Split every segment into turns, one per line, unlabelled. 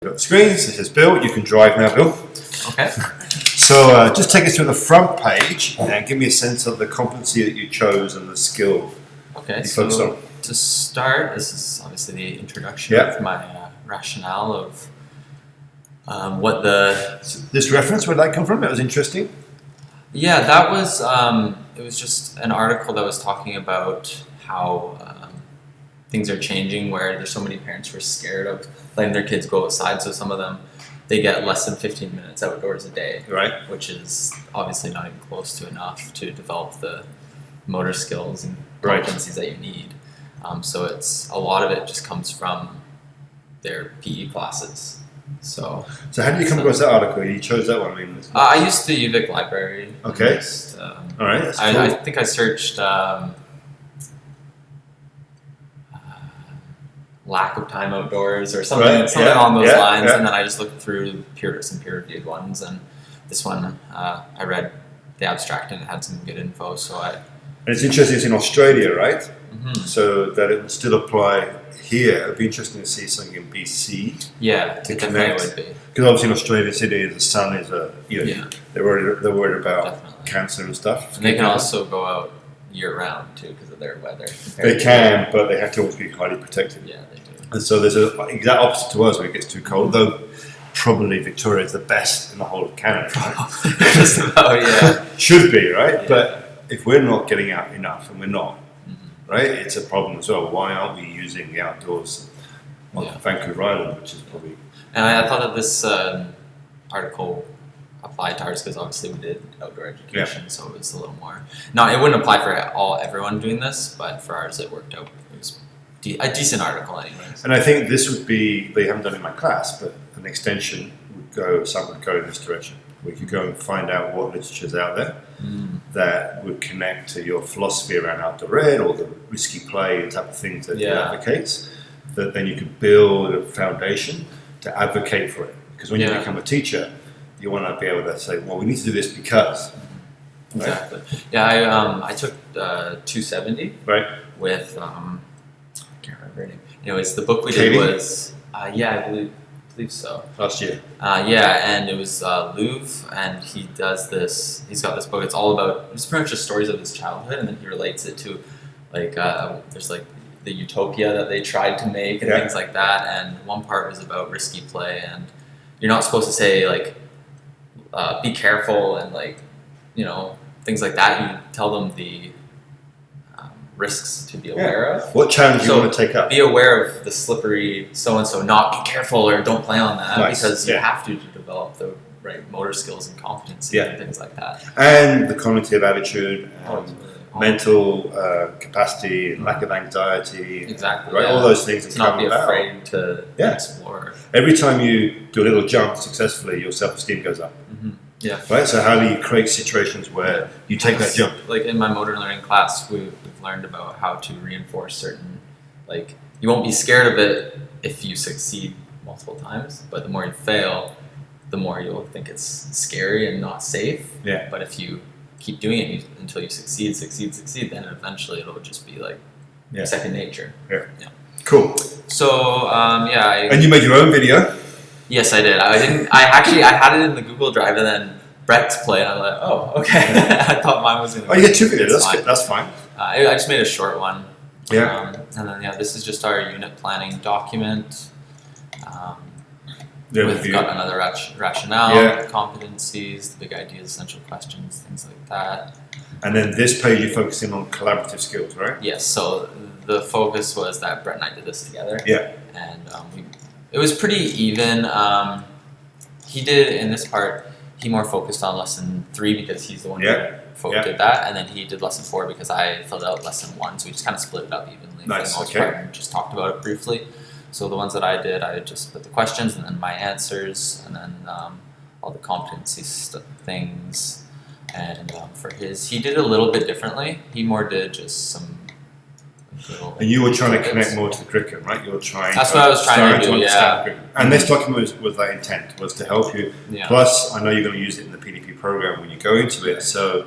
Got the screens. This is Bill. You can drive now, Bill.
Okay.
So just take us through the front page and give me a sense of the competency that you chose and the skill
Okay.
you focused on.
To start, this is obviously the introduction
Yeah.
of my rationale of what the.
So this reference, where did that come from? That was interesting.
Yeah, that was. It was just an article that was talking about how things are changing, where there's so many parents who are scared of letting their kids go outside. So some of them, they get less than 15 minutes outdoors a day,
Right.
which is obviously not even close to enough to develop the motor skills and
Right.
competencies that you need. So it's a lot of it just comes from their PE classes. So
So how did you come across that article? You chose that one. I mean,
I used the UVic library.
Okay.
Just,
all right. That's cool.
I think I searched lack of time outdoors or something,
Right,
something
yeah,
along those
yeah,
lines,
yeah.
and then I just looked through some peer-reviewed ones, and this one I read the abstract and it had some good info, so I.
And it's interesting. It's in Australia, right?
Mm-hmm.
So that it would still apply here. It'd be interesting to see something in BC.
Yeah,
To
it
connect.
definitely would be.
Because obviously in Australia, Sydney, the sun is
Yeah.
they're worried about
Definitely.
cancer and stuff.
And they can also go out year-round too because of their weather.
They can, but they have to always be highly protected.
Yeah, they do.
And so there's an exact opposite to us when it gets too cold. Though probably Victoria is the best in the whole of Canada. Right?
Just about, yeah.
Should be, right?
Yeah.
But if we're not getting out enough, and we're not,
Mm-hmm.
right? It's a problem as well. Why aren't we using the outdoors on
Yeah.
Vancouver Island, which is probably
And I thought that this article applied to ours because obviously we did outdoor education, so it was a little more. No, it wouldn't apply for everyone doing this, but for ours it worked out. It was a decent article, anyways.
And I think this would be, they haven't done it in my class, but an extension would go, some would go in this direction. We could go and find out what literature's out there that would connect to your philosophy around outdoor ed or the risky play and type of things that it
Yeah.
advocates, that then you could build a foundation to advocate for it. Because when you
Yeah.
become a teacher, you want to be able to say, well, we need to do this because. Right?
Exactly. Yeah, I took 270
Right?
with I can't remember her name. Anyways, the book we
Katie?
did was I believe so.
Last year.
Yeah, and it was Louvre, and he does this. He's got this book. It's all about. It's pretty much just stories of his childhood, and then he relates it to, like, there's like the utopia that they tried to make and
Yeah.
things like that. And one part was about risky play, and you're not supposed to say like, be careful and like, things like that. You tell them the risks to be aware of.
What challenge do you
So,
want to take up?
Be aware of the slippery so-and-so, not be careful or don't play on that,
Nice,
because you
yeah.
have to develop the right motor skills and competency
Yeah.
and things like that.
And the cognitive attitude,
Oh,
mental capacity, and lack of anxiety,
exactly.
right?
Yeah.
All those things
To
that
not
come
be
about.
afraid to
Yeah.
explore.
Every time you do a little jump successfully, your self-esteem goes up,
Yeah.
right? So how do you create situations where you take that jump?
Like in my motor learning class, we've learned about how to reinforce certain, like, you won't be scared of it if you succeed multiple times, but the more you fail, the more you'll think it's scary and not safe.
Yeah.
But if you keep doing it until you succeed, then eventually it'll just be like
Yeah.
second nature.
Cool.
So
And you made your own video.
yes, I did. I didn't. I had it in the Google Drive, and then Brett's play, and I was like, oh, okay. I thought mine was gonna.
Oh, you get two videos.
It's
That's
fine.
good. That's fine.
I just made a short one.
Yeah.
And then this is just our unit planning document.
The
We've
overview.
got another rationale,
Yeah.
competencies, the big ideas, essential questions, things like that.
And then this page you're focusing on collaborative skills, right?
Yes, so the focus was that Brett and I did this together.
Yeah.
And it was pretty even. He did, in this part, he more focused on lesson 3 because he's the one who did that. And then he did lesson 4 because I filled out lesson 1. So we just kind of split it up evenly
Nice,
for the most
okay.
part and just talked about it briefly. So the ones that I did, I just put the questions and then my answers and then all the competency things. And for his, he did it a little bit differently. He more did just some little.
And you were trying to
tidbits.
connect more to the curriculum, right? You were trying.
That's what I was trying to do,
understand
yeah.
the curriculum. And this document was that intent, was to help you.
Yeah.
Plus, I know you're going to use it in the PDP program when you go into it. So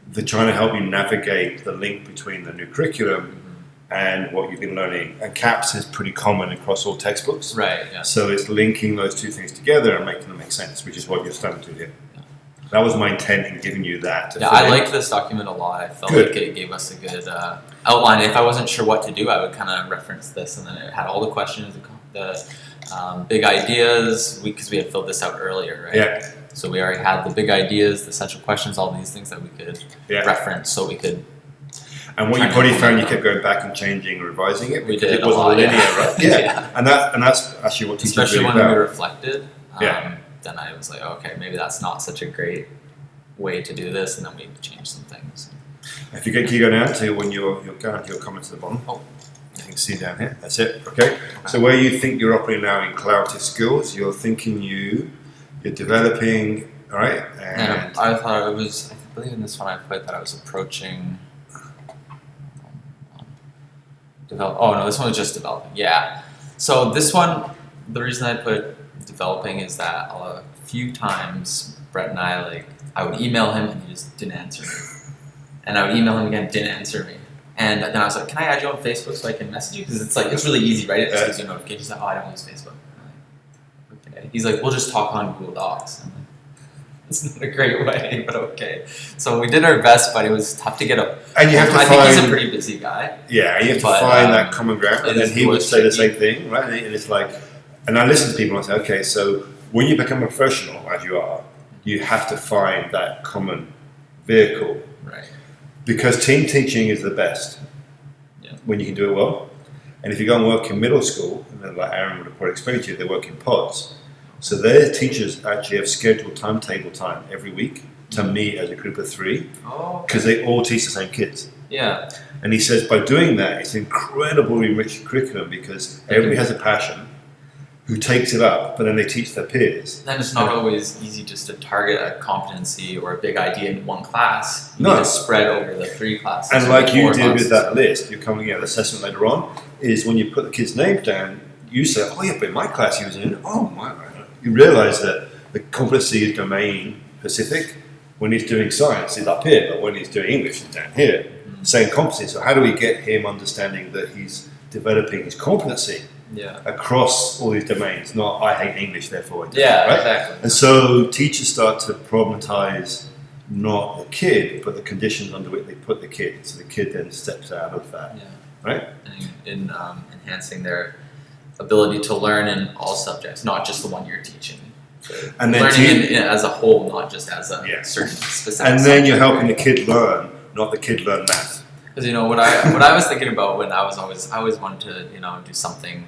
they're trying to help you navigate the link between the new curriculum and what you've been learning. And CAPS is pretty common across all textbooks.
Right. Yeah.
So it's linking those two things together and making them make sense, which is what you're starting to do here.
Yeah.
That was my intent in giving you that.
Yeah, I liked this document a lot. I felt like it gave us a good outline. If I wasn't sure what to do, I would kind of reference this, and then it had all the questions, the big ideas, because we had filled this out earlier, right?
Yeah.
So we already had the big ideas, the central questions, all these things that we could reference, so we could.
And what you probably found, you kept going back and changing and revising it.
We did
it wasn't linear, right? Yeah.
Yeah.
And that's actually what teachers
especially
really
when
about.
we reflected. Then I was like, okay, maybe that's not such a great way to do this, and then we changed some things.
If you go down to when you're going to your comments at the bottom.
Oh.
You can see down here. That's it. Okay. So where you think you're operating now in collaborative skills, you're thinking you're developing. All right.
And I thought it was. I believe in this one I put that I was approaching. Oh no, this one was just developing. Yeah. So this one, the reason I put developing is that a few times Brett and I would email him and he just didn't answer me, and I would email him again, didn't answer me. And then I was like, can I add you on Facebook so I can message you? Because it's really easy, right? It just gives you a notification. He's like, oh, I don't use Facebook. I'm like, okay. He's like, we'll just talk on Google Docs. I'm like, it's not a great way, but okay. So we did our best, but it was tough to get up.
And you have to
I
find.
think he's a pretty busy guy.
Yeah, you have to find that common ground. And then he would say the same thing, right? And it's like, and I listen to people and I say, okay, so when you become a professional, as you are, you have to find that common vehicle.
Right.
Because team teaching is the best when you can do it well. And if you go and work in middle school, and then like Aaron would have probably explained to you, they work in pods. So their teachers actually have scheduled timetable time every week to meet as a group of 3 because they all teach the same kids.
Yeah.
And he says by doing that, it's incredibly rich curriculum because everybody has a passion who takes it up, but then they teach their peers.
Then it's not always easy just to target a competency or a big idea in one class. You
No.
need to spread over the 3 classes.
And like you did with
classes.
that list, you're coming at assessment later on, is when you put the kids' names down, you say, oh yeah, but in my class he was in, oh my. You realise that the competency is domain specific. When he's doing science, he's up here, but when he's doing English, he's down here. Same competency. So how do we get him understanding that he's developing his competency across all these domains? Not I hate English, therefore I do. Right?
Exactly.
And so teachers start to problematize not the kid, but the conditions under which they put the kid. So the kid then steps out of that.
Yeah.
Right?
And in enhancing their ability to learn in all subjects, not just the one you're teaching. So
and then
learning as a whole, not just as a certain specific.
And then you're helping the kid learn, not the kid learn math.
Because what I was thinking about when I always wanted to do something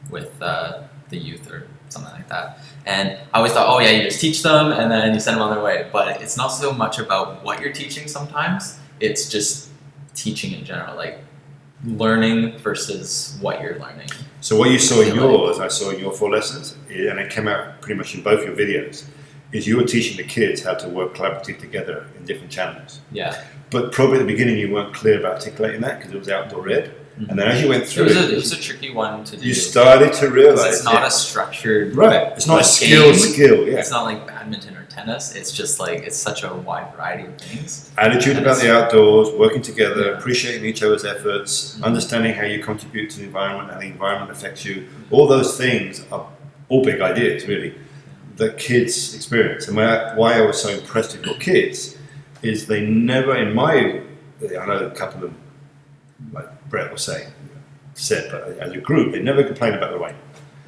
with the youth or something like that, and I always thought, oh yeah, you just teach them and then you send them on their way. But it's not so much about what you're teaching. Sometimes it's just teaching in general, like learning versus what you're learning.
So what you saw in yours, I saw in your 4 lessons, and it came out pretty much in both your videos, is you were teaching the kids how to work collaboratively together in different channels.
Yeah.
But probably at the beginning you weren't clear about articulating that because it was outdoor ed. And then as you went through
it was a tricky one to do.
You started to realize
it's not a structured
It's not a skill. Yeah.
It's not like badminton or tennis. It's just like it's such a wide variety of things.
Attitude about the outdoors, working together, appreciating each other's efforts, understanding how you contribute to the environment, how the environment affects you. All those things are all big ideas, really, that kids experience. And why I was so impressed with your kids is they never, I know a couple of them, like Brett was saying, but as a group, they never complained about the rain.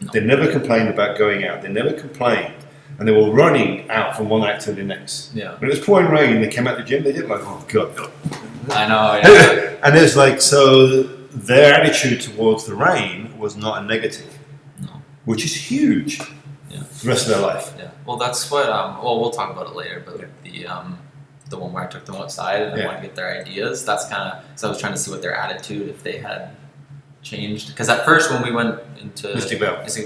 No. They never complained about going out. They never complained. And they were running out from one act to the next.
Yeah.
When it was pouring rain, they came out the gym, they did like, oh God.
I know, yeah.
And it's like, so their attitude towards the rain was not a negative, which is huge for the rest of their life.
Yeah. Well, that's what, we'll talk about it later, but the one where I took them outside and I wanted to get their ideas, that's kind of, so I was trying to see what their attitude, if they had changed. Because at first when we went into Mystic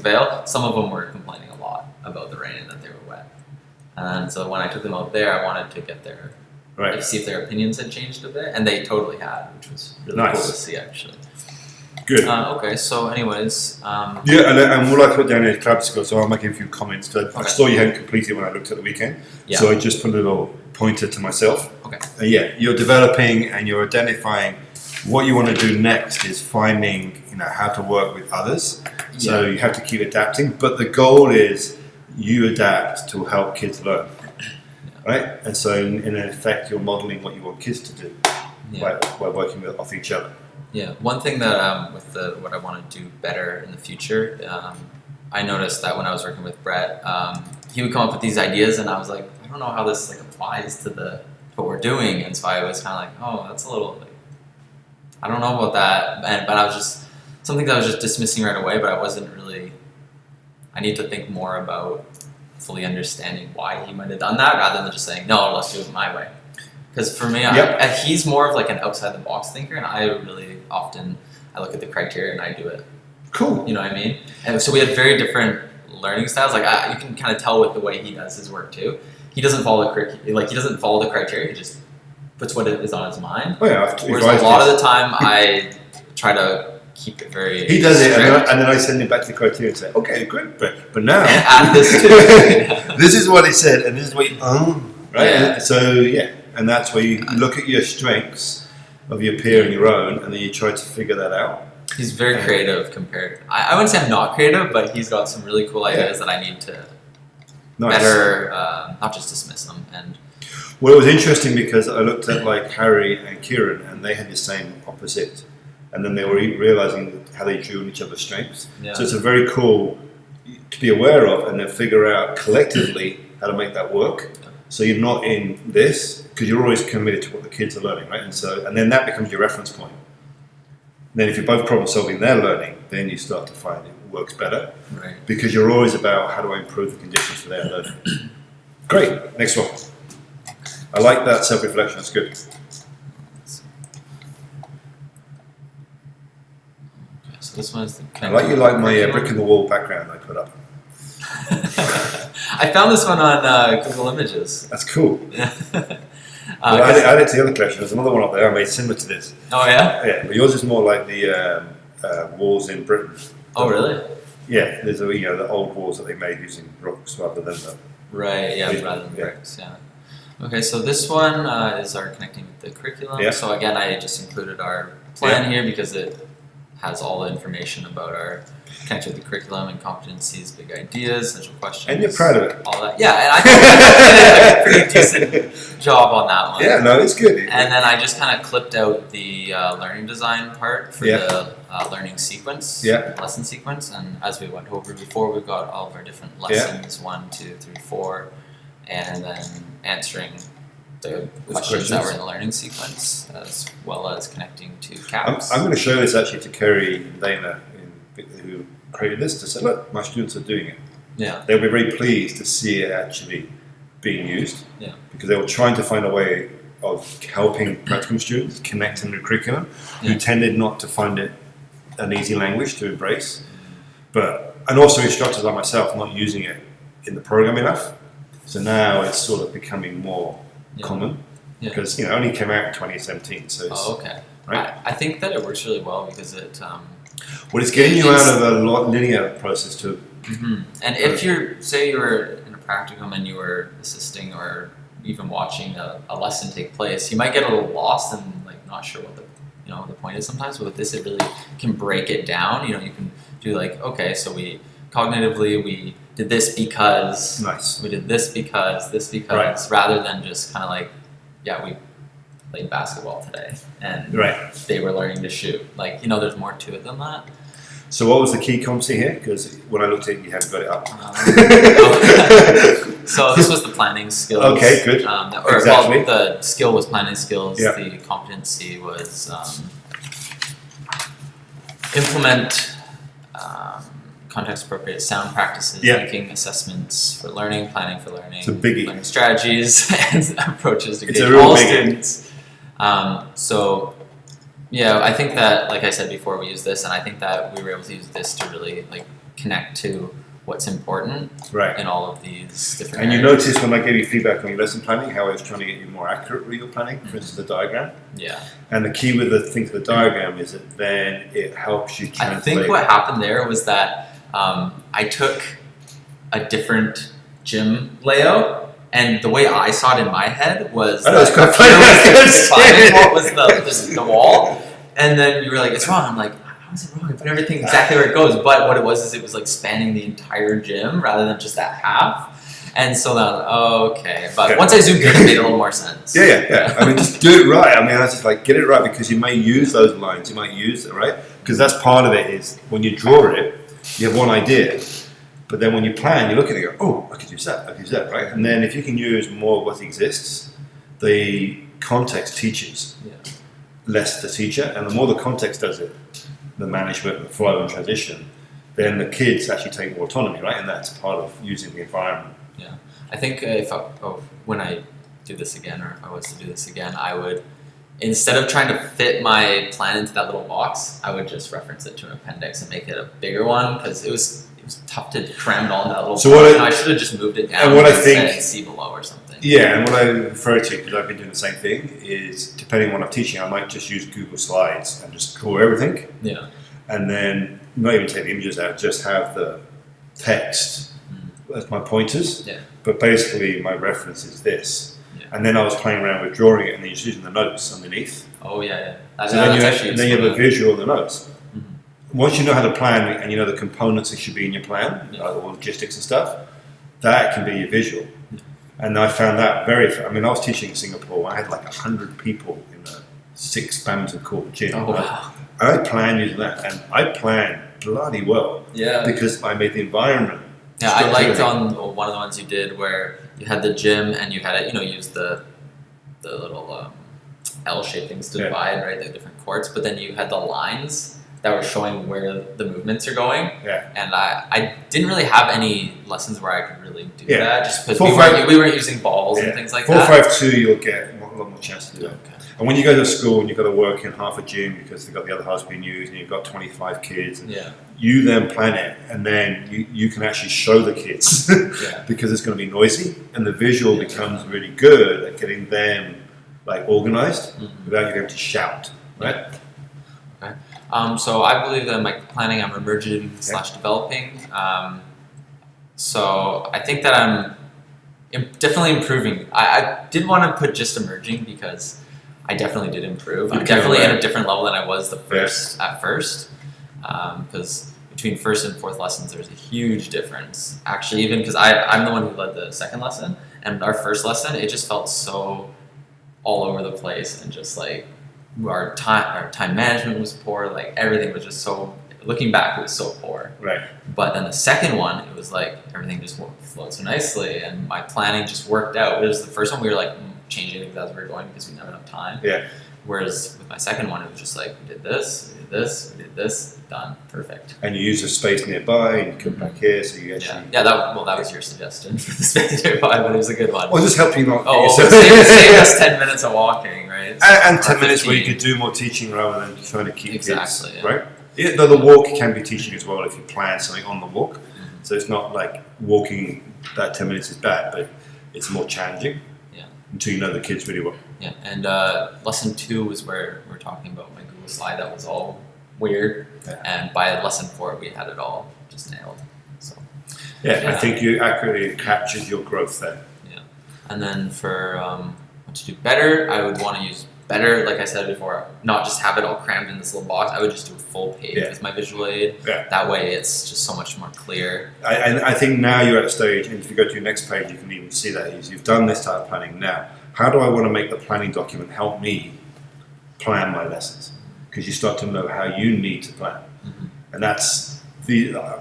Vale, some of them were complaining a lot about the rain and that they were wet. And so when I took them out there, I wanted to get their, see if their opinions had changed a bit, and they totally had, which was really cool to see actually.
Good.
Okay, so anyways.
And what I put down is club skills, so I'll make a few comments. I saw you hadn't completed when I looked at the weekend, so I just put a little pointer to myself.
Okay.
You're developing and you're identifying what you want to do next is finding, how to work with others. So you have to keep adapting, but the goal is you adapt to help kids learn, right? And so in effect, you're modeling what you want kids to do by working off each other.
Yeah, one thing that with what I want to do better in the future, I noticed that when I was working with Brett, he would come up with these ideas, and I was like, I don't know how this applies to what we're doing, and so I was kind of like, oh, that's a little I don't know about that, but I was just something that I was just dismissing right away, but I wasn't really. I need to think more about fully understanding why he might have done that, rather than just saying no, let's do it my way. Because for me, he's more of an outside the box thinker, and I really often I look at the criteria and I do it.
Cool.
You know what I mean? And so we have very different learning styles. You can kind of tell with the way he does his work too. He doesn't follow he doesn't follow the criteria. He just puts what is on his mind.
Oh, yeah,
whereas a lot of the time, I try to keep it very.
He does
strict.
it, and then I send him back to the criteria and say, "Okay, good, but now
add this too."
this is what he said, and this is what right."
Yeah.
So and that's where you look at your strengths of your peer and your own, and then you try to figure that out.
He's very creative compared. I wouldn't say I'm not creative, but he's got some really cool ideas that I need to better, not just dismiss them. And
well, it was interesting because I looked at Harry and Kieran, and they had the same opposite, and then they were realizing how they drew on each other's strengths.
Yeah.
So it's a very cool to be aware of, and then figure out collectively how to make that work. So you're not in this because you're always committed to what the kids are learning, right? And then that becomes your reference point. Then if you're both problem solving their learning, then you start to find it works better.
Right.
Because you're always about how do I improve the conditions for their learning. Great, next one. I like that self-reflection, that's good.
Okay, so this one is
I like my brick in the wall background I put up.
I found this one on Google Images.
That's cool.
Well,
add it to the other collection. There's another one up there I made similar to this.
Oh yeah?
Yeah, but yours is more like the walls in Britain.
Oh really?
Yeah, there's the old walls that they made using bricks rather than the...
Right, rather than bricks, Okay, so this one is our connecting with the curriculum.
Yeah.
So again, I just included our plan here because it has all the information about our connected with the curriculum and competencies, big ideas, essential questions.
And you're proud of it.
All that. Yeah, and I think I did a pretty decent job on that one.
Yeah, no, it's good.
And then I just kind of clipped out the learning design part for the learning sequence, lesson sequence. And as we went over before, we've got all of our different lessons, 1, 2, 3, 4, and then answering the questions that were in the learning sequence, as well as connecting to CAPS.
I'm going to show this actually to Kerry and Dana, who created this, to say, look, my students are doing it.
Yeah.
They'll be very pleased to see it actually being used.
Yeah.
Because they were trying to find a way of helping practicum students connect to the curriculum, who tended not to find it an easy language to embrace. And also instructors like myself not using it in the program enough. So now it's sort of becoming more common. Yeah. Because it only came out in 2017. So it's,
okay.
Right?
I think that it works really well because it...
well, it's getting you out of a linear process to...
Mm-hmm. And if you were in a practicum and you were assisting or even watching a lesson take place, you might get a little lost and not sure what the point is sometimes. But with this, it really can break it down. You can do okay, so we cognitively we did this because we did this because rather than just kind of we played basketball today and they were learning to shoot. There's more to it than that.
So what was the key competency here? Because when I looked at it, you hadn't got it up.
So this was the planning skills.
Okay, good.
Well, the skill was planning skills.
Yeah.
The competency was implement context-appropriate sound practices, making assessments for learning, planning for learning,
it's a biggie.
Learning strategies and approaches to
it's
engage all students. I think that, like I said before, we use this, and I think that we were able to use this to really connect to what's important in all of these different
And
areas.
you noticed when I gave you feedback on your lesson planning, how I was trying to get you more accurate with your planning, for instance, the diagram.
Yeah.
And the key with the diagram is that then it helps you translate.
I think what happened there was that I took a different gym layout, and the way I saw it in my head was
I know, it's quite
what was the wall, And then you were like, it's wrong. I'm like, how is it wrong? I put everything exactly where it goes. But what it was is it was like spanning the entire gym rather than just that half. And so then, okay. But once I zoomed in, it made a little more sense.
Yeah. I mean, just do it right. I mean, I was just like, get it right, because you may use those lines. You might use it, right? Because that's part of it is when you draw it, you have one idea. But then when you plan, you look at it and go, oh, I could use that, right? And then if you can use more of what exists, the context teaches less the teacher. And the more the context does it, the management, the flow and transition, then the kids actually take more autonomy, right? And that's part of using the environment.
Yeah, I think when I do this again, or if I was to do this again, I would, instead of trying to fit my plan into that little box, I would just reference it to an appendix and make it a bigger one, because it was tough to cram it all in that little box. I should have just moved it down and said see below or something.
Yeah, and what I refer to, because I've been doing the same thing, is depending on what I'm teaching, I might just use Google Slides and just draw everything.
Yeah.
And then not even take the images out, just have the text as my pointers.
Yeah.
But basically, my reference is this. Yeah. And then I was playing around with drawing it and then just using the notes underneath.
Oh, yeah.
So then you have a visual of the notes. Mm-hmm. Once you know how to plan and you know the components that should be in your plan, like all logistics and stuff, that can be your visual. Yeah. And I found that I was teaching in Singapore. I had like 100 people in a 6 badminton court gym.
Oh, wow.
And I planned using that. And I planned bloody well.
Yeah.
Because I made the environment.
Yeah, I liked on one of the ones you did where you had the gym and you had it, use the little L-shaped things to divide, right, the different courts, but then you had the lines that were showing where the movements are going.
Yeah.
And I didn't really have any lessons where I could really do that, just because we weren't using balls and things like
4-5-2, you'll get a lot more chance to do that.
Okay.
And when you go to school and you've got to work in half a gym because they've got the other half being used and you've got 25 kids, and you then plan it, and then you can actually show the kids because it's going to be noisy, and the visual becomes really good at getting them like organized without you having to shout, right?
Okay. So I believe that in my planning, I'm emerging / developing. So I think that I'm definitely improving. I didn't want to put just emerging because I definitely did improve. I'm definitely at a different level than I was at first. Because between first and fourth lessons, there's a huge difference. Actually, even because I'm the one who led the second lesson, and our first lesson, it just felt so all over the place, and just like our time management was poor. Like everything was just so. Looking back, it was so poor.
Right.
But then the second one, it was like everything just flowed so nicely, and my planning just worked out. It was the first one we were like changing things as we were going because we didn't have enough time.
Yeah.
Whereas with my second one, it was just like we did this, we did this, done, perfect.
And you use the space nearby, and you come back here, so you actually.
Yeah. That was your suggestion for the space nearby, but it was a good one.
Well, just help you not.
Save us 10 minutes of walking, right?
And 10 minutes where you could do more teaching rather than trying to keep kids,
yeah.
right? Yeah, though the walk can be teaching as well if you plan something on the walk. So it's not like walking that 10 minutes is bad, but it's more challenging until you know the kids really well.
Yeah, and lesson 2 was where we're talking about my Google slide that was all weird, and by lesson 4 we had it all just nailed. So
I think you accurately captured your growth there.
Yeah, and then for what to do better, I would want to use better, like I said before, not just have it all crammed in this little box. I would just do a full page with my visual aid. Yeah. That way it's just so much more clear.
I think now you're at a stage, and if you go to your next page, you can even see that you've done this type of planning now. How do I want to make the planning document help me plan my lessons? Because you start to know how you need to plan. Mm-hmm. And that's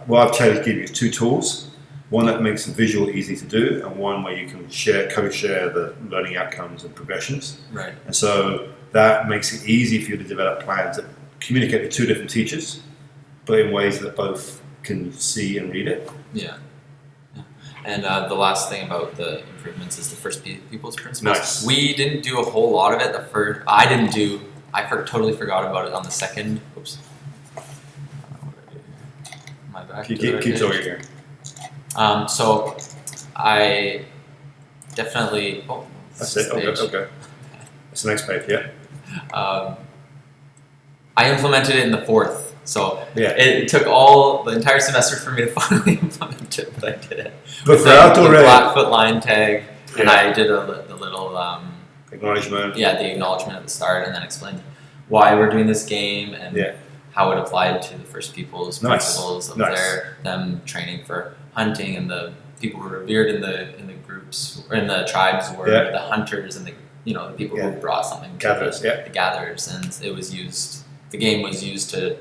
what I've tried to give you is 2 tools. One that makes the visual easy to do, and one where you can co-share the learning outcomes and progressions.
Right.
And so that makes it easy for you to develop plans that communicate with 2 different teachers, but in ways that both can see and read it.
Yeah. And the last thing about the improvements is the first people's principles.
Nice.
We didn't do a whole lot of it. I totally forgot about it on the second. Oops. My back.
Keep talking here.
So I definitely. Oh,
that's it. Okay. That's the next page. Yeah.
I implemented it in the 4th. So it took the entire semester for me to finally implement it, but I did it.
But for outdoor
the Blackfoot line tag, and I did the little
acknowledgement.
Yeah, the acknowledgement at the start, and then explained why we're doing this game and
Yeah.
how it applied to the First Peoples
Nice.
principles of
Nice.
them training for hunting, and the people who were revered in the groups or in the tribes were
Yeah.
the hunters and the people
Yeah.
who brought something to
Gatherers,
the,
yeah.
the gatherers, and it was used. The game was used to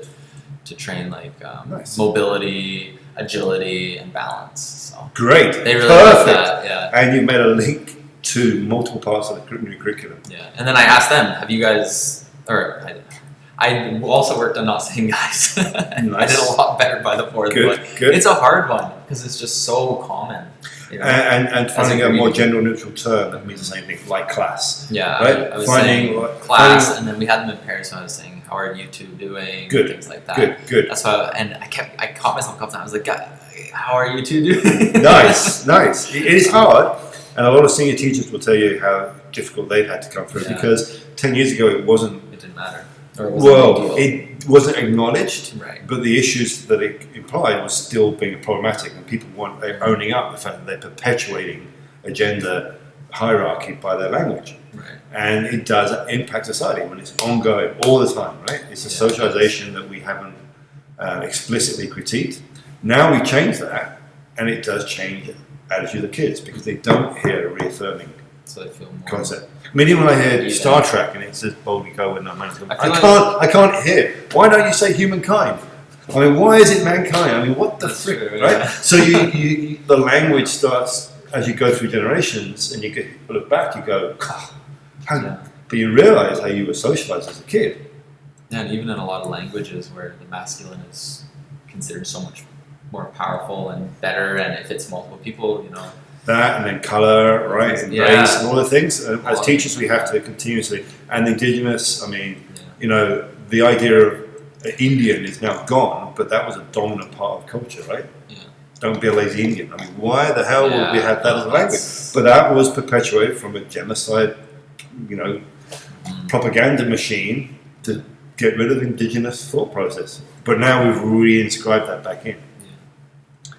train like
Nice.
mobility, agility, and balance. So
Great.
they really
Perfect.
liked that. Yeah.
And you've made a link to multiple parts of the new curriculum.
Yeah, and then I asked them, "Have you guys?" Or I also worked on Not Saying Guys. I
Nice.
did a lot better by the fourth,
Good,
but
good.
it's a hard one because it's just so common. You know?
And finding a
As a
more
greeting.
gender neutral term that means the same thing, like class.
Yeah,
Right?
I was
Finding-
saying
like,
class,
finding-
and then we had them in pairs. So I was saying, "How are you two doing?"
Good,
things like that.
Good.
That's why, and I caught myself a couple times. I was like, "God, how are you two doing?"
Nice. It is hard, and a lot of senior teachers will tell you how difficult they've had to come through
Yeah.
because 10 years ago it wasn't.
It didn't matter. Or it wasn't a
Well,
big deal.
it wasn't acknowledged,
Right.
but the issues that it implied was still being problematic, and people weren't owning up the fact that they're perpetuating a gender hierarchy by their language.
Right.
And it does impact society when it's ongoing all the time, right? It's a
Yeah.
socialization that we haven't explicitly critiqued. Now we change that, and it does change attitude of kids because they don't hear a reaffirming
So I feel more.
concept. I mean, even when I hear
Yeah.
Star Trek and it says boldly go when not man's
I feel
I can't hear. Why don't you say humankind? I mean, why is it mankind? I mean, what the
That's
frick,
true,
right?
yeah.
So you the language starts as you go through generations, and you look back, you go, God, how,
Yeah.
but you realise how you were socialised as a kid.
Yeah, and even in a lot of languages where the masculine is considered so much more powerful and better, and if it's multiple people,
That and then colour, right, and
Yeah.
race and all the things. And as
All
teachers, we
of
have to continuously, and Indigenous. I mean,
yeah.
the idea of Indian is now gone, but that was a dominant part of culture, right?
Yeah.
Don't be a lazy Indian. I mean, why the hell would we
Yeah,
have that as a
no,
language?
that's-
But that was perpetuated from a genocide,
Mm.
propaganda machine to get rid of indigenous thought process. But now we've reinscribed that back in.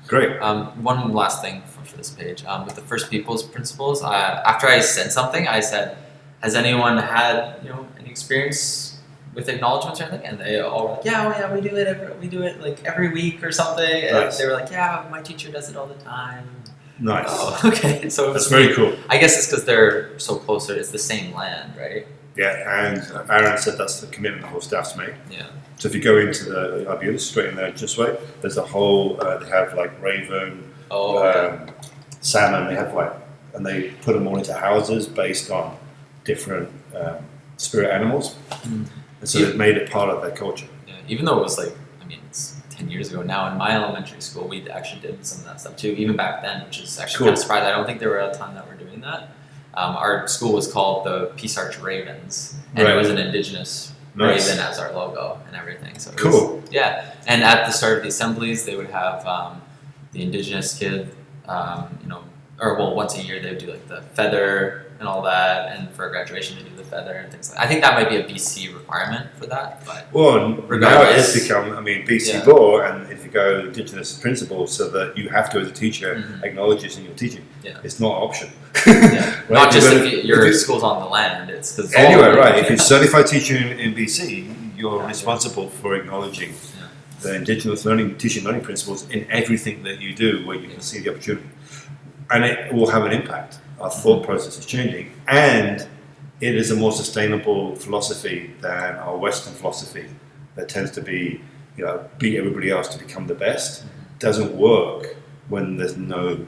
Great.
One last thing for this page. With the First Peoples principles, after I said something, I said, "Has anyone had any experience with acknowledgements or anything?" And they all were like, "Yeah, we do it like every week or something." And
Nice.
they were like, "Yeah, my teacher does it all the time."
Nice.
Oh, okay. So
That's very cool.
I guess it's because they're so closer. It's the same land, right?
Yeah, and Aaron said that's the commitment the whole staff's made.
Yeah.
So if you go into the IBU, straight in there, just way, there's a whole, they have like raven,
Oh, yeah.
salmon, they have like, and they put them all into houses based on different spirit animals.
Mm.
And so they've made it part of their culture.
Yeah, even though it was like, it's 10 years ago now. In my elementary school, we actually did some of that stuff too, even back then, which is actually
Cool.
kind of surprising. I don't think there were a ton that were doing that. Our school was called the Peace Arch Ravens, and
Right.
it was an indigenous
Nice.
raven as our logo and everything. So it
Cool.
was, yeah, and at the start of the assemblies, they would have the indigenous kid, once a year they would do like the feather and all that, and for graduation they do the feather and things like that. I think that might be a BC requirement for that, but
Well, now it
Regardless.
has become, BC
Yeah.
law, and if you go indigenous principles, so that you have to, as a teacher,
Mhm.
acknowledge this in your teaching.
Yeah.
It's not an option.
yeah.
Right?
Not just
But
if your
you-
school's on the land, it's because
Anyway, right, if you're a certified teacher in BC, you're
Yeah.
responsible for acknowledging
Yeah.
the indigenous teaching learning principles in everything that you do where you can see the opportunity. And it will have an impact. Our thought process is changing, and it is a more sustainable philosophy than our Western philosophy that tends to be, beat everybody else to become the best. Doesn't work when there's no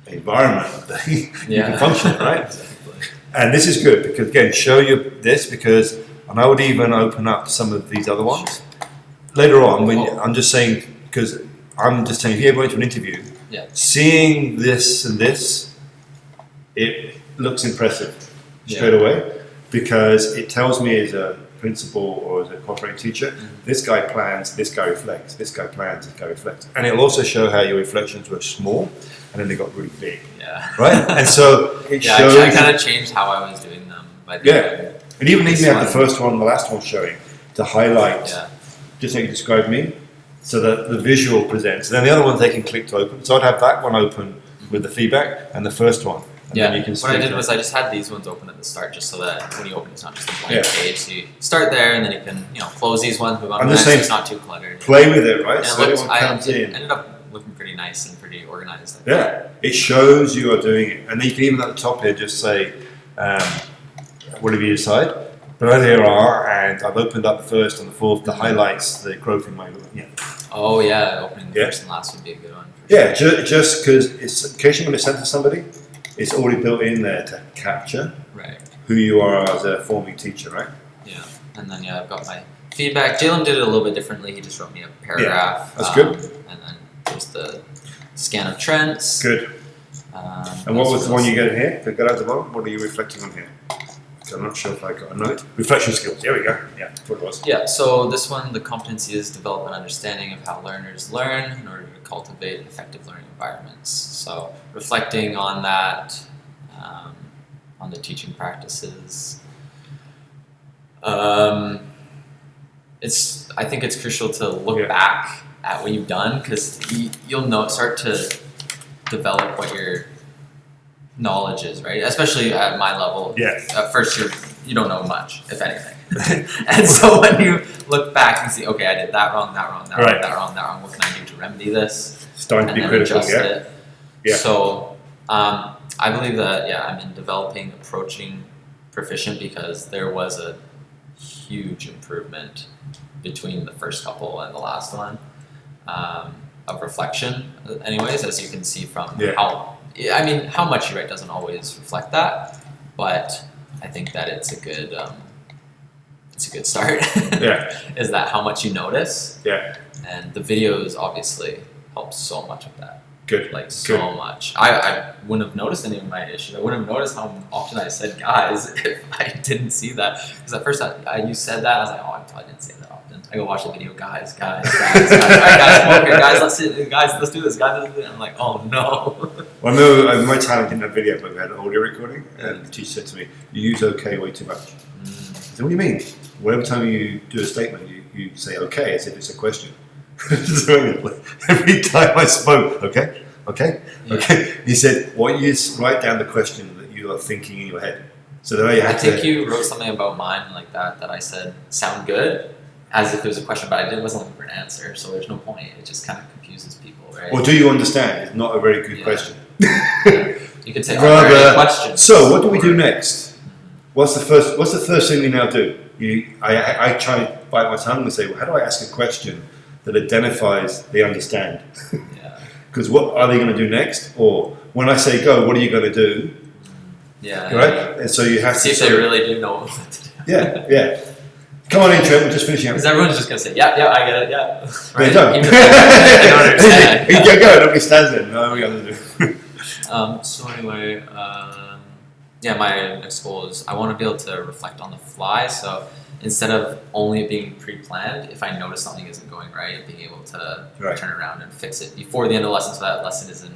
environment that you can function, right?
Exactly.
And this is good because, again, show you this because, and I would even open up some of these other ones later on. When I'm just saying, because I'm just saying, if you're going to an interview,
Yeah.
seeing this and this, it looks impressive straight away because it tells me as a principal or as a cooperating teacher, this guy plans, this guy reflects, this guy plans, this guy reflects. And it'll also show how your reflections were small and then they got really big,
Yeah.
right? And so it
Yeah,
shows.
I kind of changed how I was doing them. But
Yeah. And even
This
have the
one.
first one, the last one showing to highlight
Yeah.
just how you described me, so that the visual presents. And then the other ones they can click to open. So I'd have that one open with the feedback, and the first one And
Yeah,
then you can
what I
speak
did
to
was
them.
I just had these ones open at the start, just so that when you open, it's not just a blank
Yeah.
page. So you start there, and then you can, close these ones, move on
I'm
to the
just
next.
saying,
It's not too cluttered.
play with it, right?
And
So
it
everyone comes in.
ended up looking pretty nice and pretty organized.
Yeah, it shows you are doing it, and then you can even at the top here just say, whatever you decide. But here are, and I've opened up the first and the fourth, the highlights, the growth in my
Oh yeah, opening the
Yeah.
first and last would be a good one.
Yeah, just because it's in case you're going to send to somebody, it's already built in there to capture
Right.
who you are as a forming teacher, right?
Yeah, and then I've got my feedback. Jalen did it a little bit differently. He just wrote me a paragraph.
that's good.
And then there's the scan of trends.
Good. And what was the one you got here? The guy at the bottom. What are you reflecting on here? So I'm not sure if I got a note. Reflection skills. There we go. Yeah, that's what it was.
Yeah, so this one, the competency is develop an understanding of how learners learn in order to cultivate effective learning environments. So reflecting on that, on the teaching practices. I think it's crucial to look back at what you've done, because you'll start to develop what your knowledge is, right? Especially at my level.
Yeah.
At first, you don't know much, if anything. And so when you look back and see, okay, I did that wrong, that wrong, that
Right.
wrong, that wrong, that wrong. What can I do to remedy this?
Starting to
And
be
then
critical.
adjust
Yeah.
it.
Yeah.
So I believe that I'm in developing, approaching proficient, because there was a huge improvement between the first couple and the last one of reflection. Anyways, as you can see from how much you write doesn't always reflect that, but I think that it's a good start.
Yeah.
Is that how much you notice?
Yeah.
And the videos obviously help so much with that.
Good.
Like so much. I wouldn't have noticed any of my issues. I wouldn't have noticed how often I said guys if I didn't see that. Because at first you said that, I was like, oh, I probably didn't say that often. I go watch the video, guys. All right, guys, come over here, guys, let's do this, guys, let's do it. I'm like, oh no.
Well, no, in my time I didn't have video, but we had an audio recording, and the teacher said to me, "You use okay way too much." I said, "What do you mean?" Well, every time you do a statement, you say okay as if it's a question. So every time I spoke, okay. He said, "What you write down the question that you are thinking in your head." So then you
I
have
think
to.
you wrote something about mine like that I said sound good, as if it was a question, but I wasn't looking for an answer, so there's no point. It just kind of confuses people, right?
Or do you understand? It's not a very good question.
You could say,
Rather,
question.
so what do we do next? What's the first thing we now do? I try to bite my tongue and say, well, how do I ask a question that identifies they understand? Because what are they going to do next? Or when I say go, what are you going to do?
Yeah.
Right? And so you have
see
to
if they really do know what to do.
Yeah. Come on in, Trent, we're just finishing up.
Because everyone's just going to say, yeah, I get it, yeah.
They
Right?
don't.
Even if they don't understand.
Yeah, go, nobody stands there. No, we got to do.
So anyway, my next goal is I want to be able to reflect on the fly. So instead of only being pre-planned, if I notice something isn't going right, being able to turn around and fix it before the end of the lesson, so that lesson isn't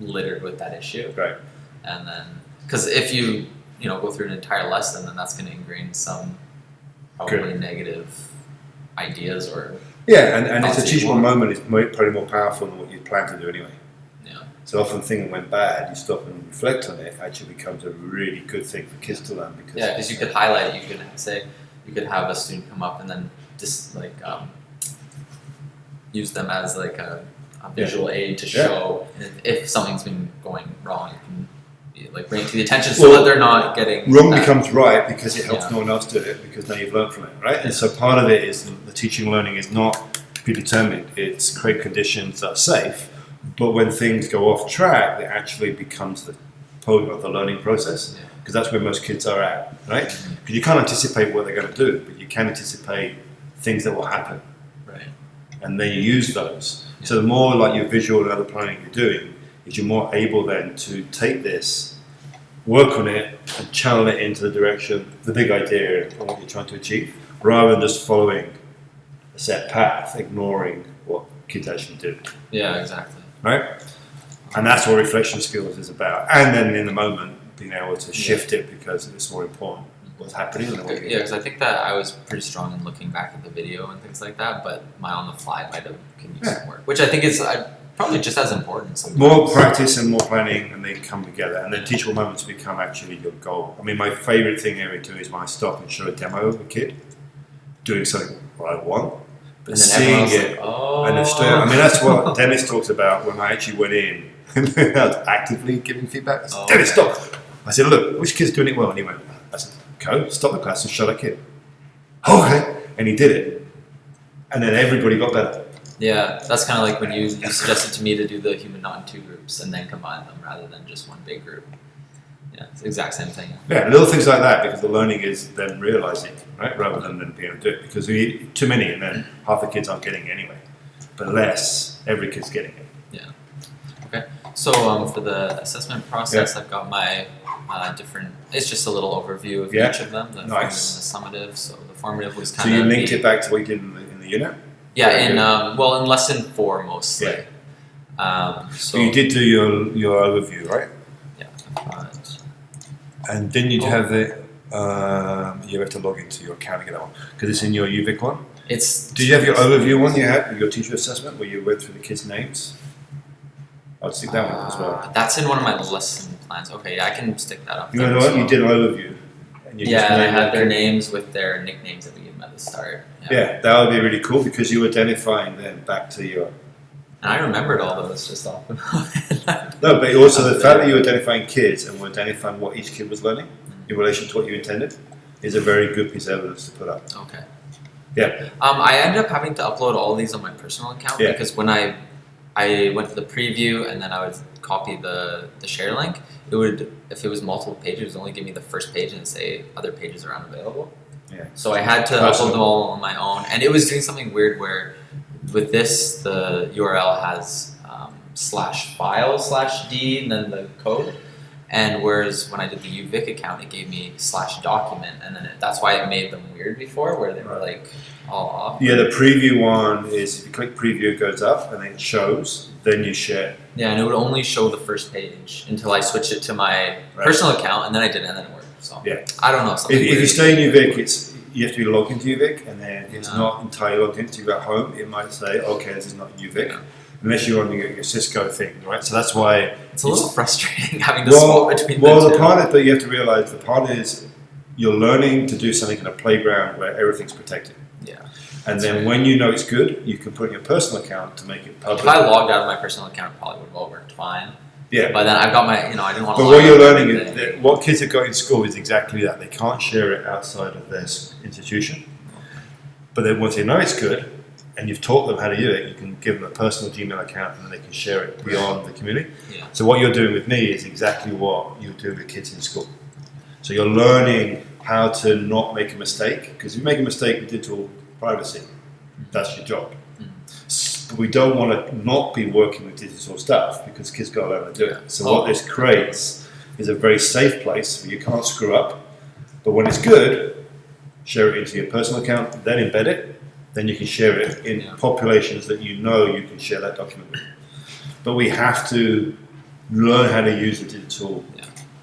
littered with that issue.
Right.
And then, because if you go through an entire lesson, then that's going to ingrain some probably negative ideas or.
Yeah, and it's a teachable moment is probably more powerful than what you plan to do anyway.
Yeah.
So often thing went bad, you stop and reflect on it, it actually becomes a really good thing for kids to learn.
Because you could highlight it, you could have a student come up and then just use them as a visual aid to show if something's been going wrong. You can bring it to the attention so that they're not getting
wrong becomes right because it helps no one else do it because now you've learned from it, right? And so part of it is the teaching and learning is not predetermined. It's create conditions that are safe, but when things go off track, it actually becomes the point of the learning process because that's where most kids are at, right? Because you can't anticipate what they're going to do, but you can anticipate things that will happen,
right?
And then you use those. So the more your visual and other planning you're doing, is you're more able then to take this, work on it, and channel it into the direction, the big idea of what you're trying to achieve, rather than just following a set path, ignoring what kids actually do.
Yeah, exactly.
Right? And that's what reflection skills is about. And then in the moment, being able to shift it because it's more important what's happening.
Because I think that I was pretty strong in looking back at the video and things like that, but my on the fly might have can use some work, which I think is Probably just as important sometimes.
More practice and more planning, and they come together. And then teachable moments become actually your goal. I mean, my favourite thing ever to do is when I stop and show a demo of a kid doing something I want, but
And then
seeing
everyone's
it.
like, oh.
And I mean, that's what Dennis talks about when I actually went in and I was actively giving feedback. I said, Dennis, stop. I said, look, which kid's doing it well? And he went, I said, go, stop the class and show that kid. Okay. And he did it. And then everybody got better.
Yeah, that's kind of like when you suggested to me to do the human knot in 2 groups and then combine them rather than just one big group. Yeah, it's the exact same thing.
Yeah, little things like that, because the learning is them realizing, right, rather than them being able to do it. Because we too many, and then half the kids aren't getting it anyway. But less, every kid's getting it.
Yeah. Okay. So for the assessment process, I've got my different. It's just a little overview of each of them. The formative and the summative. So the formative was kind of.
So you linked it back to what you did in the unit.
Yeah, in lesson 4 mostly.
Yeah. So you did do your overview, right?
Yeah.
And then you have the you have to log into your account to get that one because it's in your UVic one. Did you have your overview one? You had your teacher assessment where you went through the kids' names. I'll stick that one as well.
That's in one of my lesson plans. Okay, yeah, I can stick that up.
You know what? You did an overview.
And I had their names with their nicknames that we gave them at the start.
Yeah, that would be really cool because you were identifying them back to your.
And I remembered all those just off the
No, but also the fact that you were identifying kids and were identifying what each kid was learning in relation to what you intended is a very good piece of evidence to put up.
Okay.
Yeah.
I ended up having to upload all of these on my personal account because when I went to the preview and then I would copy the share link, it would, if it was multiple pages, it would only give me the first page and say other pages are unavailable.
Yeah.
So I had to upload them all on my own, and it was doing something weird where with this the URL has /file/d and then the code, and whereas when I did the UVic account it gave me /document, and then that's why it made them weird before where they were like all off.
Yeah, the preview one is if you click preview it goes up and it shows, then you share.
Yeah, and it would only show the first page until I switched it to my personal account, and then I did it and then it worked. So
yeah.
I don't know.
If you stay in UVic, you have to be logged into UVic, and then if it's not entirely logged into you at home, it might say, okay, this is not UVic, unless you're on your Cisco thing, right? So that's why
it's a little frustrating having to swap between
the part is, but you have to realize the part is you're learning to do something in a playground where everything's protected.
Yeah.
And then when you know it's good, you can put in your personal account to make it public.
If I logged out of my personal account, it probably would have all worked fine.
Yeah.
But then I've got my, I didn't want to.
But what you're learning is that what kids have got in school is exactly that. They can't share it outside of their institution. But then once they know it's good, and you've taught them how to do it, you can give them a personal Gmail account, and then they can share it beyond the community.
Yeah.
So what you're doing with me is exactly what you do with kids in school. So you're learning how to not make a mistake, because if you make a mistake with digital privacy, that's your job. But we don't want to not be working with digital stuff because kids got to learn to do it. So what this creates is a very safe place where you can't screw up. But when it's good, share it into your personal account, then embed it. Then you can share it in populations that you know you can share that document with. But we have to learn how to use the digital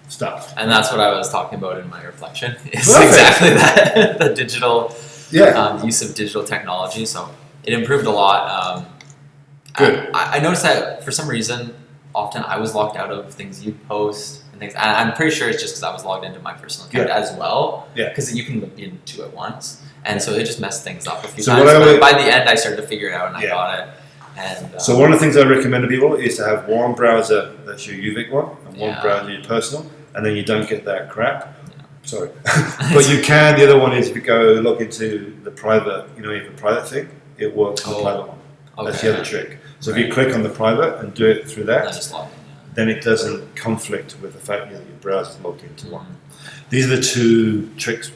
stuff.
And that's what I was talking about in my reflection. Is exactly that, the digital use of digital technology. So it improved a lot.
Good.
I noticed that for some reason, often I was locked out of things you post and things. And I'm pretty sure it's just because I was logged into my personal account as well. Yeah. Because you can be in 2 at once. And so it just messed things up a few times. But by the end, I started to figure it out and I got it. And,
so one of the things I recommend to people is to have one browser that's your UVic one and one browser your personal, and then you don't get that crap. Sorry. But you can, the other one is if you go log into the private, you have a private thing, it works on the private one. Okay. That's the other trick. So if you click on the private and do it through that, then it doesn't conflict with the fact that your browser's logged into one. These are the 2 tricks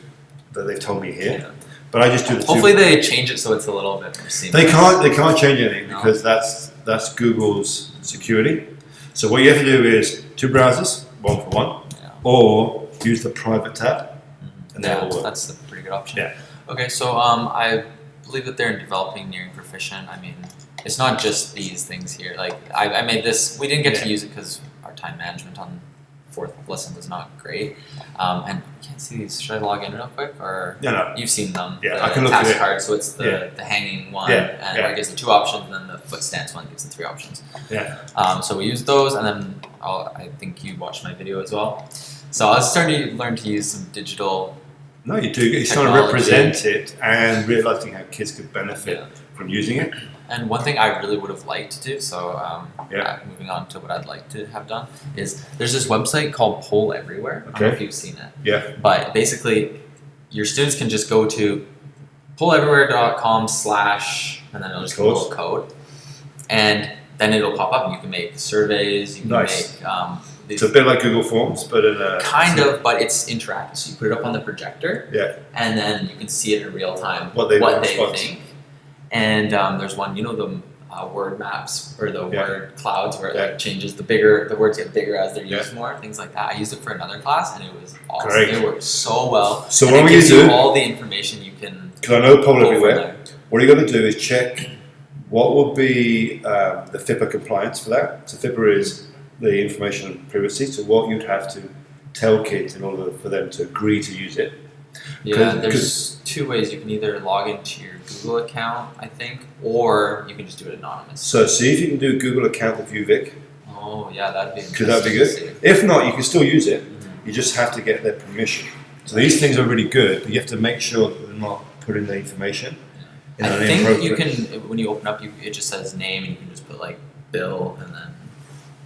that they've told me here. Yeah. But I just do the 2.
Hopefully they change it so it's a little bit more seamless.
They can't change anything because that's Google's security. So what you have to do is 2 browsers, 1 for 1, or use the private tab, and that will work.
That's a pretty good option.
Yeah.
Okay, so I believe that they're developing nearing proficient. I mean, it's not just these things here. Like I made this. We didn't get to use it because our time management on fourth lesson was not great. And I can't see these. Should I log in real quick? Or
No.
you've seen them?
Yeah,
the
I can look
task
at it.
card. So it's the hanging one, and where it gives the 2 options, and then the foot stance one gives the 3 options.
Yeah.
So we use those, and then I think you watched my video as well. So I was starting to learn to use some digital.
No, you do. You're trying to represent it and realizing how kids could benefit from using it.
And one thing I really would have liked to do, so moving on to what I'd like to have done, is there's this website called Poll Everywhere. I don't know if you've seen it.
Yeah.
But basically, your students can just go to polleverywhere.com/ and then it'll just give a little code. And then it'll pop up and you can make surveys, you can make...
it's a bit like Google Forms, but in a...
Kind of, but it's interactive. So you put it up on the projector, and then you can see it in real time, what they think. And there's one, the word maps or the word clouds where it like changes the words get bigger as they're used more, things like that. I used it for another class and it was awesome.
Great.
It worked so well.
So
and
what
it
will
gives
you do?
you all the information you can.
Because I know Poll Everywhere. What you're going to do is check what will be the FIPA compliance for that. So FIPA is the information and privacy. So what you'd have to tell kids in order for them to agree to use it.
Yeah, there's 2 ways. You can either log into your Google account, I think, or you can just do it anonymous.
So see if you can do a Google account with UVic.
Oh, yeah, that'd be
Because that'd be good. If not, you can still use it. You just have to get their permission. So these things are really good, but you have to make sure that they're not putting the information.
I think you can, when you open up, it just says name, and you can just put like Bill, and then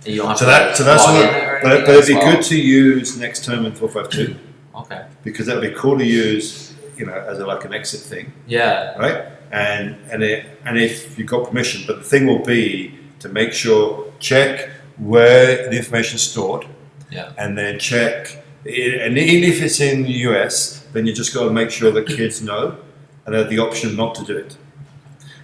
you don't have to
that's
log
what.
in or
But
anything
it'd
as
be
well.
good to use next term in 452.
Okay.
Because that'd be cool to use, as like an exit thing.
Yeah.
Right. And if you've got permission, but the thing will be to make sure check where the information is stored.
Yeah.
And then check, and even if it's in the US, then you just got to make sure that kids know, and they have the option not to do it.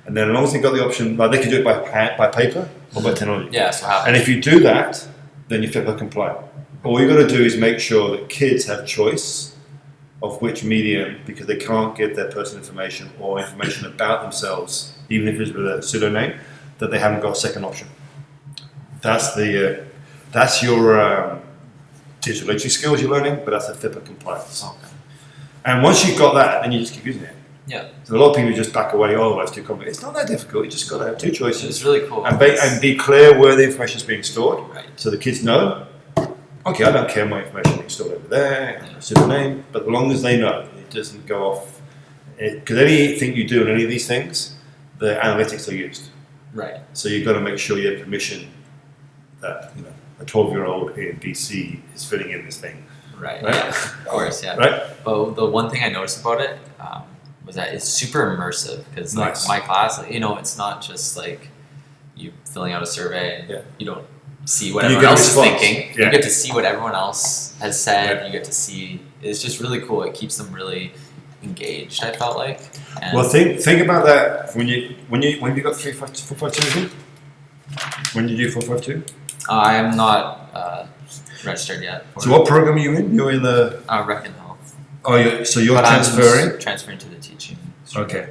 And then as long as they've got the option, like they can do it by paper or by technology.
Yeah. So how?
And if you do that, then you're FIPA compliant. All you've got to do is make sure that kids have choice of which medium, because they can't give their personal information or information about themselves, even if it's with a pseudonym, that they haven't got a second option. That's your digital literacy skills you're learning, but that's a FIPA compliance.
Okay.
And once you've got that, then you just keep using it.
Yeah.
So a lot of people just back away. Oh, that's too complicated. It's not that difficult. You just got to have 2 choices.
It's really cool.
And be clear where the information is being stored,
Right.
so the kids know. Okay, I don't care my information being stored over there, pseudonym, but as long as they know, it doesn't go off. Because anything you do in any of these things, the analytics are used.
Right.
So you've got to make sure you have permission that a 12-year-old in BC is filling in this thing.
Right. Yeah. Of course. Yeah.
Right.
But the one thing I noticed about it was that it's super immersive because like my class, it's not just like you filling out a survey and you don't see what everyone else is thinking.
Yeah.
You get to see what everyone else has said. You get to see. It's just really cool. It keeps them really engaged. I felt like. And
well, think about that when you got 452 again. When did you do 452?
I am not registered yet.
So what program are you in? You're in the
Reckon Health.
Oh, you're
But
transferring.
I'm transferring to the teaching.
Okay.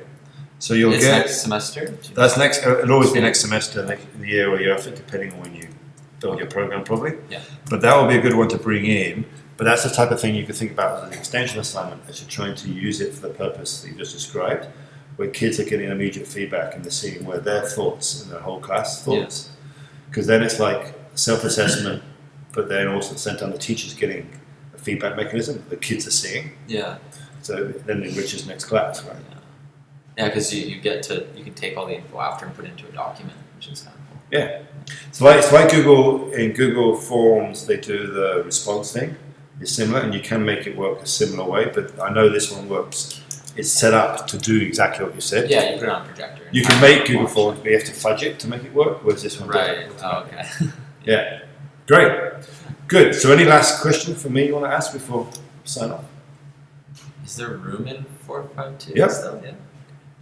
So you'll
it's
get
next semester.
That's next. It'll always be next semester, the year or year after, depending on when you build your program, probably.
Yeah.
But that will be a good one to bring in. But that's the type of thing you can think about as an extension assignment, as you're trying to use it for the purpose that you just described, where kids are getting immediate feedback and they're seeing where their thoughts and their whole class thoughts. Because then it's like self-assessment, but then also at the same time the teacher's getting a feedback mechanism that the kids are seeing.
Yeah.
So then it enriches next class, right?
Yeah, because you can take all the info after and put it into a document, which is kind of cool.
Yeah. It's like Google, in Google Forms, they do the response thing. It's similar, and you can make it work a similar way, but I know this one works. It's set up to do exactly what you said.
Yeah, you put it on a projector.
You can make Google Forms, but you have to fudge it to make it work, whereas this one
Right.
doesn't.
Oh, okay.
Yeah. Great. Good. So any last question for me you want to ask before we sign off?
Is there room in 452
Yep.
still? Yeah.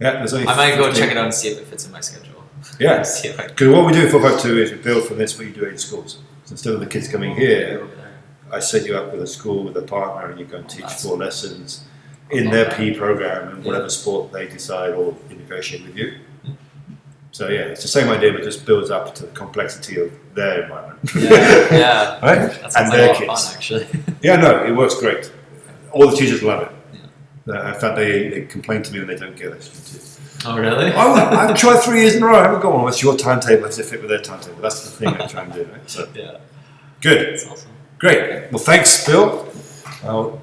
Yeah, there's only
I might go
15.
check it out and see if it fits in my schedule.
Yeah.
See if I can
Because what we do in 452 is we build from this what you do in schools. So instead of the kids coming
go
here,
over there.
I set you up with a school with a partner and you go and teach
That's
4 lessons in their PE program and whatever sport they decide or negotiate with you. So yeah, it's the same idea, but just builds up to the complexity of their environment.
Yeah.
Right?
That sounds
And
like
their
a lot of
kids.
fun, actually.
Yeah, no, it works great. All the teachers love it.
Yeah.
In fact, they complain to me when they don't get it.
Oh, really?
I've tried 3 years in a row. I haven't got one. What's your timetable? Has it fit with their timetable? That's the thing I try and do. Right? So
Yeah.
good,
That's awesome.
great. Well, thanks, Bill. I'll